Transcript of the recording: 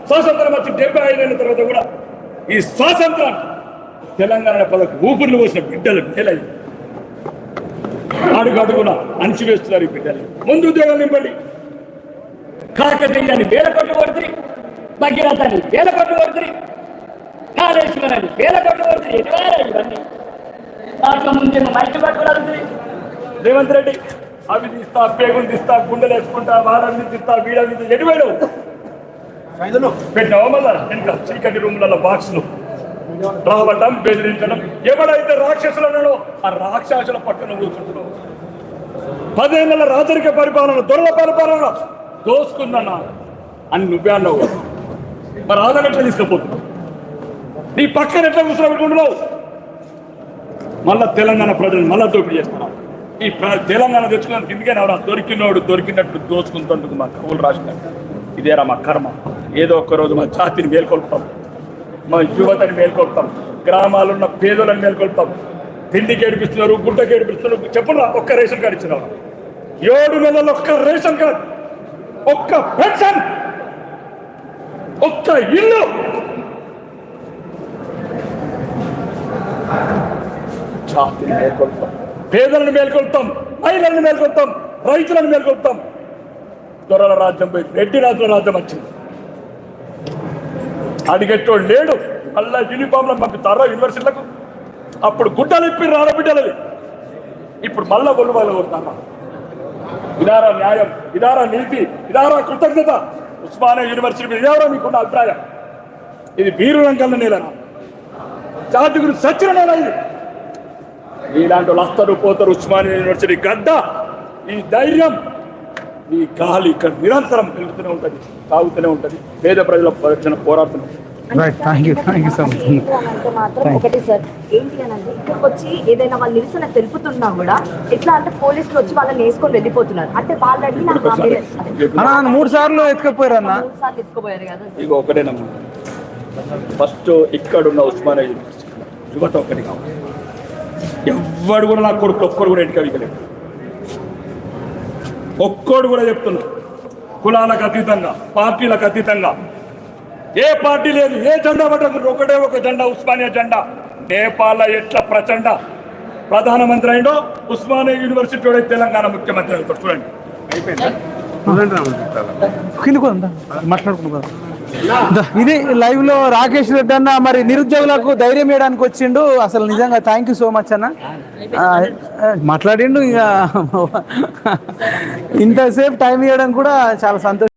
స్వాతంత్రం వచ్చి 75 ఏళ్ళ తర్వాత కూడా ఈ స్వాతంత్రం తెలంగాణ పదకు ఊపిరిని పోసిన బిడ్డలు మేలై అడుగున అణిచివేస్తున్నారు. ఈ బిడ్డలు ముందు ఉద్యోగాలు నింపండి. కాకతీయాన్ని వేల కోట్లు కొడుతుంది, భగీరథాన్ని వేల కోట్లు కొడుతుంది, కాళేశ్వరాన్ని వేల కోట్లు కొడుతుంది. ఇవన్నీ దాంట్లో ముందేమో మైకి పట్టుకోవాలి. రేవంత్ రెడ్డి అవి తీస్తా, పేగులు తీస్తా, గుండెలు వేసుకుంటా, వారాన్ని తీస్తా, వీడని తీస్తా, ఎటువైనా పెట్టినావా? మళ్ళా వెనుక చీకటి రూమ్లలో బాక్సులు రావటం, బెదిరించడం. ఎవడైతే రాక్షసులను ఆ రాక్షసుల పట్టున కూర్చుంటున్నావు. 10 ఏళ్ళ రాజరిక పరిపాలన, దొరల పరిపాలన దోసుకుందన్నా అని నువ్వే అన్నావు. మరి ఆదాయం ఎట్లా తీసుకుపోతున్నావు? నీ పక్కన ఎట్లా కూర్చోబెట్టుకుంటున్నావు? మళ్ళా తెలంగాణ ప్రజలు మళ్ళా దోపిడీ చేస్తున్నావు. ఈ తెలంగాణ తెచ్చుకున్న కిందకే నవరా దొరికినోడు దొరికినట్టు దోచుకుంటుందుకు మా కవులు రాసినట్టు. ఇదేరా మా కర్మ. ఏదో ఒక్కరోజు మా జాతిని మేల్కొల్పుతాం, మా యువతని మేల్కొల్పుతాం, గ్రామాలున్న పేదలను మేల్కొల్పుతాం. తిండికి ఏడిపిస్తున్నారు, గుడ్డకి ఏడిపిస్తున్నారు. చెప్పురా, ఒక్క రేషన్ కార్డు ఇచ్చినావు? 7 నెలలు ఒక్క రేషన్ కార్డు, ఒక్క పెన్షన్, ఒక్క ఇల్లు. జాతిని మేల్కొల్పుతాం, పేదలను మేల్కొల్పుతాం, మహిళలను మేల్కొల్పుతాం, రైతులను మేల్కొల్పుతాం. దొరల రాజ్యం పోయి రెడ్డి రాజుల రాజ్యం వచ్చింది. అడిగేటోడు లేడు. మళ్ళా యూనిఫామ్లను పంపిస్తారా యూనివర్సిటీలకు? అప్పుడు గుడ్డలు ఇప్పి ఆడబిడ్డలది, ఇప్పుడు మళ్ళా గొల్లు వాళ్ళు కొడతారా? ఇదారా న్యాయం, ఇదారా నీతి, ఇదారా కృతజ్ఞత? ఉస్మానియా యూనివర్సిటీ మీద ఇదారా మీకున్న అభిప్రాయం? ఇది వీరులంకన్న నేలనా? జాతి గురించి సచ్చిన నేల ఇది. ఇలాంటి వాళ్ళు వస్తారు పోతారు. ఉస్మానియా యూనివర్సిటీ గడ్డ, ఈ ధైర్యం, ఈ గాలి ఇక్కడ నిరంతరం పెరుగుతూనే ఉంటుంది, సాగుతూనే ఉంటుంది. పేద ప్రజల పరిరక్షణ పోరాడుతున్నాం. ఒకటి సార్, ఏంటి అని అంటే ఇక్కడికి వచ్చి ఏదైనా వాళ్ళు నిరసన తెలుపుతున్నా కూడా ఎట్లా అంటే పోలీసులు వచ్చి వాళ్ళని వేసుకొని వెళ్ళిపోతున్నారు. అంటే వాళ్ళు అడిగిన 3 సార్లు ఎత్తుకపోయారు అన్న. 3 సార్లు ఎత్తుకుపోయారు కదా. ఇక ఒకటేనమ్మా, ఫస్ట్ ఇక్కడున్న ఉస్మానియా యూనివర్సిటీ యువత ఒక్కటి కావాలి. ఎవ్వడు కూడా నా కొడుకు ఒక్కడు కూడా ఇంటికి అవికలేదు. ఒక్కడు కూడా చెప్తున్నా, కులాలకు అతీతంగా, పార్టీలకు అతీతంగా ఏ పార్టీ లేదు, ఏ జెండా పట్టకుండా ఒకటే ఒక జెండా, ఉస్మానియా జెండా. నేపాల్లో ఎట్లా ప్రచండ ప్రధానమంత్రి అయిందో ఉస్మానియా యూనివర్సిటీ తెలంగాణ ముఖ్యమంత్రి అవుతాడు. చూడండి, మాట్లాడుకున్నా. ఇది లైవ్ లో రాకేష్ రెడ్డి అన్న మరి నిరుద్యోగులకు ధైర్యం ఇవ్వడానికి వచ్చిండు. అసలు నిజంగా థ్యాంక్ యూ సో మచ్ అన్న. మాట్లాడిండు. ఇక ఇంతసేపు టైం ఇవ్వడానికి కూడా చాలా సంతోషం.